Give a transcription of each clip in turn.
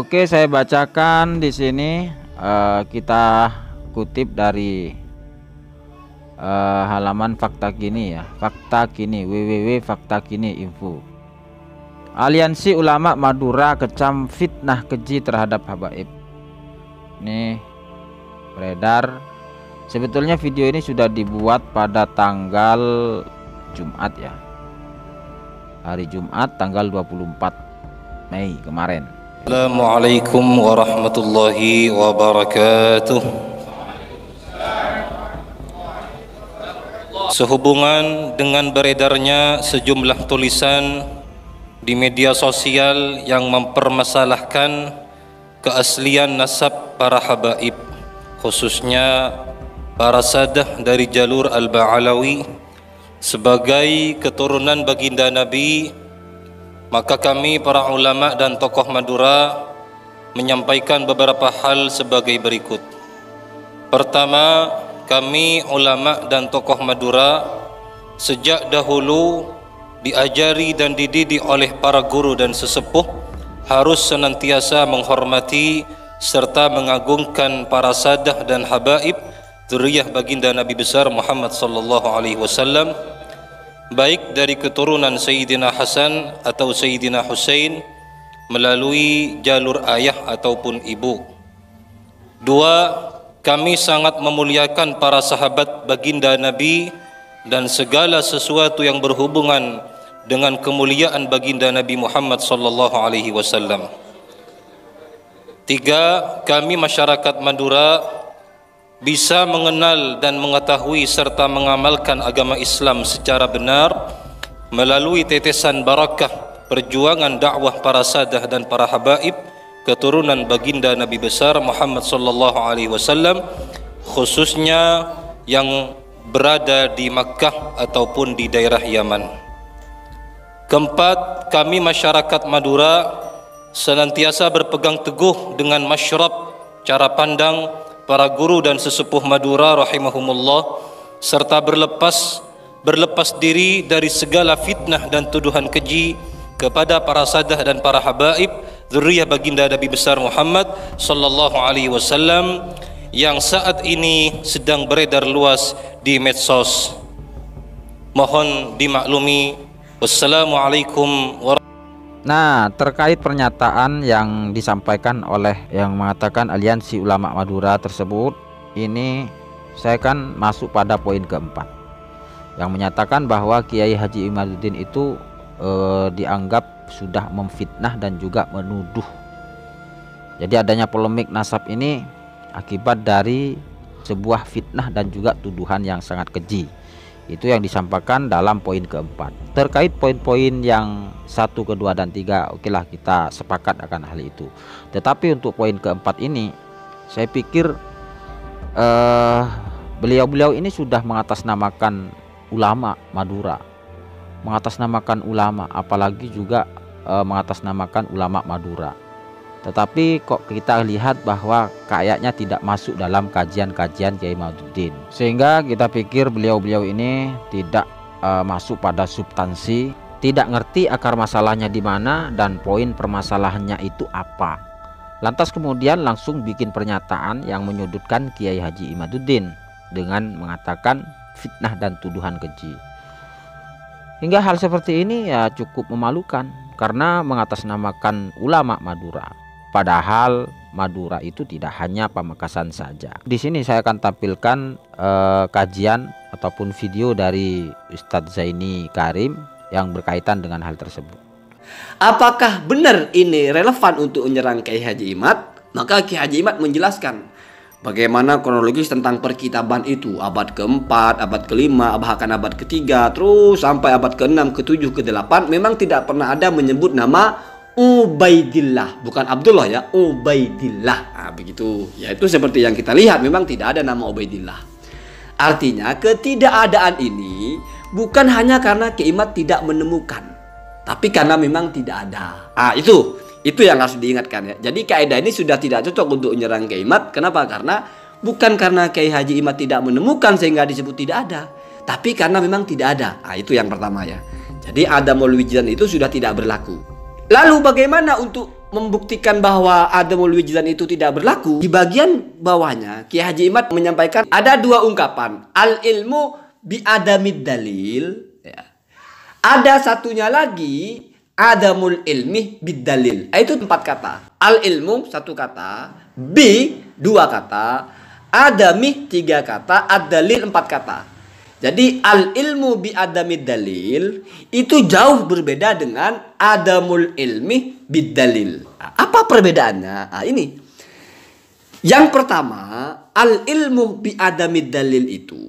Oke, saya bacakan di sini. Kita kutip dari halaman Fakta Kini ya. Fakta Kini, www.faktakini.info. Aliansi Ulama Madura kecam fitnah keji terhadap habaib. Ini beredar. Sebetulnya video ini sudah dibuat pada tanggal Jumat ya. Hari Jumat tanggal 24 Mei kemarin. Assalamualaikum warahmatullahi wabarakatuh. Sehubungan dengan beredarnya sejumlah tulisan di media sosial yang mempermasalahkan keaslian nasab para habaib, khususnya para sadah dari jalur Al-Ba'alawi sebagai keturunan baginda Nabi, maka kami para ulama dan tokoh Madura menyampaikan beberapa hal sebagai berikut. Pertama, kami ulama dan tokoh Madura sejak dahulu diajari dan dididik oleh para guru dan sesepuh harus senantiasa menghormati serta mengagungkan para sadah dan habaib dzurriyyah baginda Nabi besar Muhammad sallallahu alaihi wasallam, baik dari keturunan Sayyidina Hasan atau Sayyidina Husain melalui jalur ayah ataupun ibu. Dua, kami sangat memuliakan para sahabat baginda Nabi dan segala sesuatu yang berhubungan dengan kemuliaan baginda Nabi Muhammad sallallahu alaihi wasallam. Tiga, kami masyarakat Madura bisa mengenal dan mengetahui serta mengamalkan agama Islam secara benar melalui tetesan barakah perjuangan dakwah para sadah dan para habaib keturunan baginda Nabi besar Muhammad sallallahu alaihi wasallam, khususnya yang berada di Makkah ataupun di daerah Yaman. Keempat, kami masyarakat Madura senantiasa berpegang teguh dengan masyrab cara pandang para guru dan sesepuh Madura rahimahumullah, serta berlepas diri dari segala fitnah dan tuduhan keji kepada para sadah dan para habaib dzurriyyah baginda Nabi besar Muhammad sallallahu alaihi wasallam yang saat ini sedang beredar luas di medsos. Mohon dimaklumi. Wassalamualaikum warahmatullahi. Nah, terkait pernyataan yang disampaikan oleh yang mengatakan Aliansi Ulama Madura tersebut, ini saya kan masuk pada poin keempat yang menyatakan bahwa Kiai Haji Imaduddin itu dianggap sudah memfitnah dan juga menuduh. Jadi adanya polemik nasab ini akibat dari sebuah fitnah dan juga tuduhan yang sangat keji. Itu yang disampaikan dalam poin keempat. Terkait poin-poin yang 1, kedua, dan 3, okelah kita sepakat akan hal itu. Tetapi untuk poin keempat ini, saya pikir beliau-beliau ini sudah mengatasnamakan ulama Madura, mengatasnamakan ulama, apalagi juga mengatasnamakan ulama Madura. Tetapi kok kita lihat bahwa kayaknya tidak masuk dalam kajian-kajian Kiai Imaduddin, sehingga kita pikir beliau-beliau ini tidak masuk pada substansi, tidak ngerti akar masalahnya di mana dan poin permasalahannya itu apa. Lantas kemudian langsung bikin pernyataan yang menyudutkan Kiai Haji Imaduddin dengan mengatakan fitnah dan tuduhan keji. Hingga hal seperti ini ya cukup memalukan karena mengatasnamakan ulama Madura. Padahal Madura itu tidak hanya Pamekasan saja. Di sini saya akan tampilkan kajian ataupun video dari Ustadz Zaini Karim yang berkaitan dengan hal tersebut. Apakah benar ini relevan untuk menyerang Kiai Haji Imad? Maka Kiai Haji Imad menjelaskan bagaimana kronologis tentang perkitaban itu, abad keempat, abad kelima, bahkan abad ketiga, terus sampai abad ke-6, ke-7, ke-8 memang tidak pernah ada menyebut nama Ubaidillah, bukan Abdullah ya, Ubaidillah. Nah, begitu. Ya itu seperti yang kita lihat, memang tidak ada nama Ubaidillah. Artinya ketidakadaan ini bukan hanya karena Kiai Imad tidak menemukan, tapi karena memang tidak ada. Itu yang harus diingatkan ya. Jadi kaidah ini sudah tidak cocok untuk menyerang Kiai Imad. Kenapa? Karena bukan karena Kiai Haji Imad tidak menemukan sehingga disebut tidak ada, tapi karena memang tidak ada. Itu yang pertama ya. Jadi adamul wujdan itu sudah tidak berlaku. Lalu bagaimana untuk membuktikan bahwa adamul wijdan itu tidak berlaku, di bagian bawahnya Kiai Haji Imad menyampaikan ada dua ungkapan, al ilmu bi adamid dalil, ya. Ada satunya lagi adamul ilmi bid dalil. Itu 4 kata. Al ilmu 1 kata, bi 2 kata, adami 3 kata, ad dalil 4 kata. Jadi al ilmu bi adamid dalil itu jauh berbeda dengan adamul ilmi bid dalil. Apa perbedaannya? Ini. Yang pertama, al ilmu bi adamid dalil itu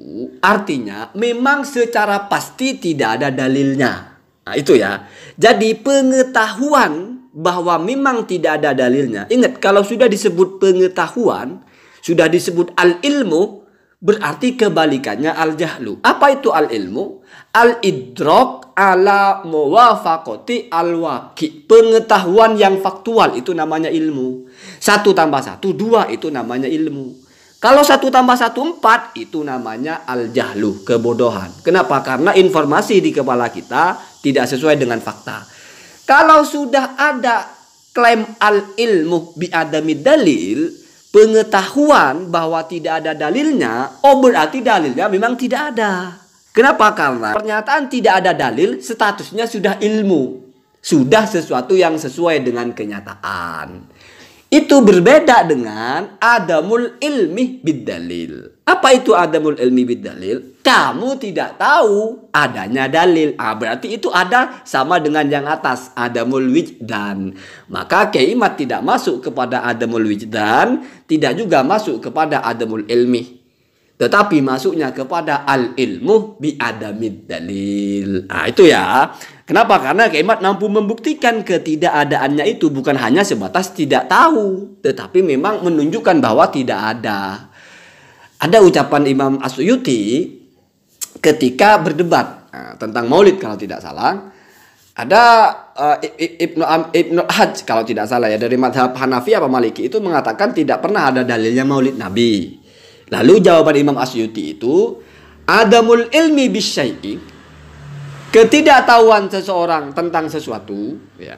artinya memang secara pasti tidak ada dalilnya. Itu ya. Jadi pengetahuan bahwa memang tidak ada dalilnya. Ingat, kalau sudah disebut pengetahuan, sudah disebut al ilmu, berarti kebalikannya al jahlu. Apa itu al ilmu? Al idrok ala muwafaqati al waqi. Pengetahuan yang faktual itu namanya ilmu. 1 tambah 1 2 itu namanya ilmu. Kalau 1 tambah 1 4 itu namanya al jahlu, kebodohan. Kenapa? Karena informasi di kepala kita tidak sesuai dengan fakta. Kalau sudah ada klaim al ilmu bi adami dalil, pengetahuan bahwa tidak ada dalilnya, berarti dalilnya memang tidak ada. Kenapa? Karena pernyataan tidak ada dalil statusnya sudah ilmu, sudah sesuatu yang sesuai dengan kenyataan. Itu berbeda dengan adamul ilmi bid dalil. Apa itu adamul ilmi bid dalil? Kamu tidak tahu adanya dalil. Berarti itu ada sama dengan yang atas, adamul wijdan. Maka Kiai Imad tidak masuk kepada adamul wijdan, tidak juga masuk kepada adamul ilmi. Tetapi masuknya kepada al ilmu bi adamid dalil. Itu ya. Kenapa? Karena Kiai Imad mampu membuktikan ketidakadaannya itu bukan hanya sebatas tidak tahu, tetapi memang menunjukkan bahwa tidak ada. Ada ucapan Imam As-Suyuti ketika berdebat tentang maulid kalau tidak salah. Ada Ibnu Hajj kalau tidak salah ya, dari mazhab Hanafi apa Maliki, itu mengatakan tidak pernah ada dalilnya maulid Nabi. Lalu jawaban Imam As-Suyuti itu adamul ilmi bisyai'i, ketidaktahuan seseorang tentang sesuatu, ya,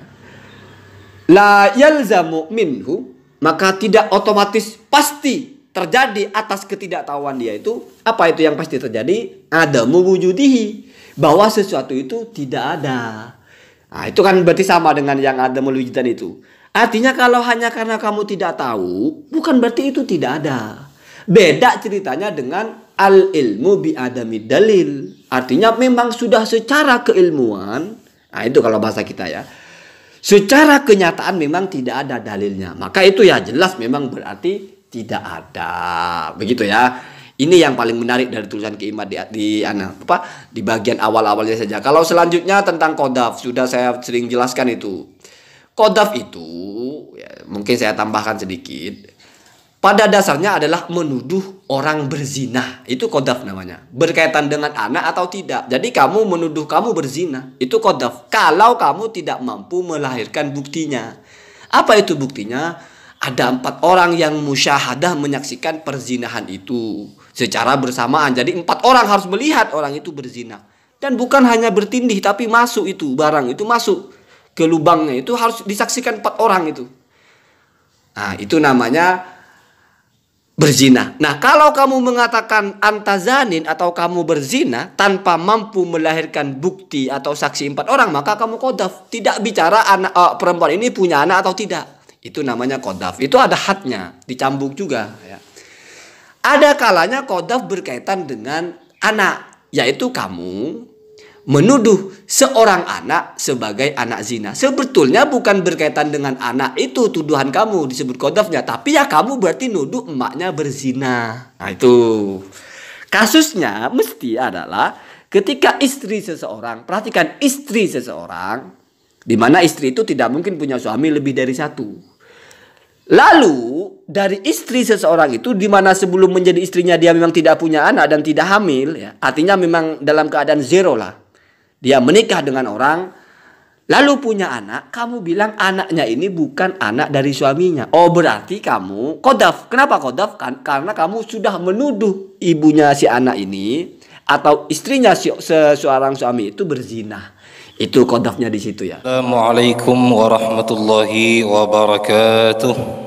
la yalzamu minhu, maka tidak otomatis pasti terjadi atas ketidaktahuan dia itu. Apa itu yang pasti terjadi? Adamu wujudihi, bahwa sesuatu itu tidak ada. Itu kan berarti sama dengan yang adamul wujudan itu. Artinya kalau hanya karena kamu tidak tahu, bukan berarti itu tidak ada. Beda ceritanya dengan al ilmu bi adami dalil. Artinya memang sudah secara keilmuan, itu kalau bahasa kita ya, secara kenyataan memang tidak ada dalilnya. Maka itu ya jelas memang berarti tidak ada. Begitu ya. Ini yang paling menarik dari tulisan Kiai Imad di bagian awal-awalnya saja. Kalau selanjutnya tentang qadhaf sudah saya sering jelaskan itu. Qadhaf itu ya, mungkin saya tambahkan sedikit. Pada dasarnya adalah menuduh orang berzina. Itu qadhaf namanya. Berkaitan dengan anak atau tidak. Jadi kamu menuduh kamu berzina. Itu qadhaf. Kalau kamu tidak mampu melahirkan buktinya. Apa itu buktinya? Ada 4 orang yang musyahadah menyaksikan perzinahan itu secara bersamaan. Jadi 4 orang harus melihat orang itu berzina. Dan bukan hanya bertindih, tapi masuk itu barang itu masuk ke lubangnya. Itu harus disaksikan 4 orang itu. Itu namanya berzina. Nah, kalau kamu mengatakan antazanin atau kamu berzina tanpa mampu melahirkan bukti atau saksi 4 orang, maka kamu qadhaf. Tidak bicara anak perempuan ini punya anak atau tidak. Itu namanya qadhaf. Itu ada hadnya, dicambuk juga ya. Ada kalanya qadhaf berkaitan dengan anak, yaitu kamu menuduh seorang anak sebagai anak zina. Sebetulnya bukan berkaitan dengan anak itu tuduhan kamu disebut qadhafnya, tapi ya kamu berarti nuduh emaknya berzina. Itu kasusnya mesti adalah ketika istri seseorang, perhatikan istri seseorang, di mana istri itu tidak mungkin punya suami lebih dari 1. Lalu dari istri seseorang itu, di mana sebelum menjadi istrinya dia memang tidak punya anak dan tidak hamil, ya, artinya memang dalam keadaan zero lah. Dia menikah dengan orang, lalu punya anak, kamu bilang anaknya ini bukan anak dari suaminya. Berarti kamu qadhaf. Kenapa qadhaf? Karena kamu sudah menuduh ibunya si anak ini atau istrinya seorang suami itu berzina. Itu qadzafnya di situ ya. Assalamualaikum warahmatullahi wabarakatuh.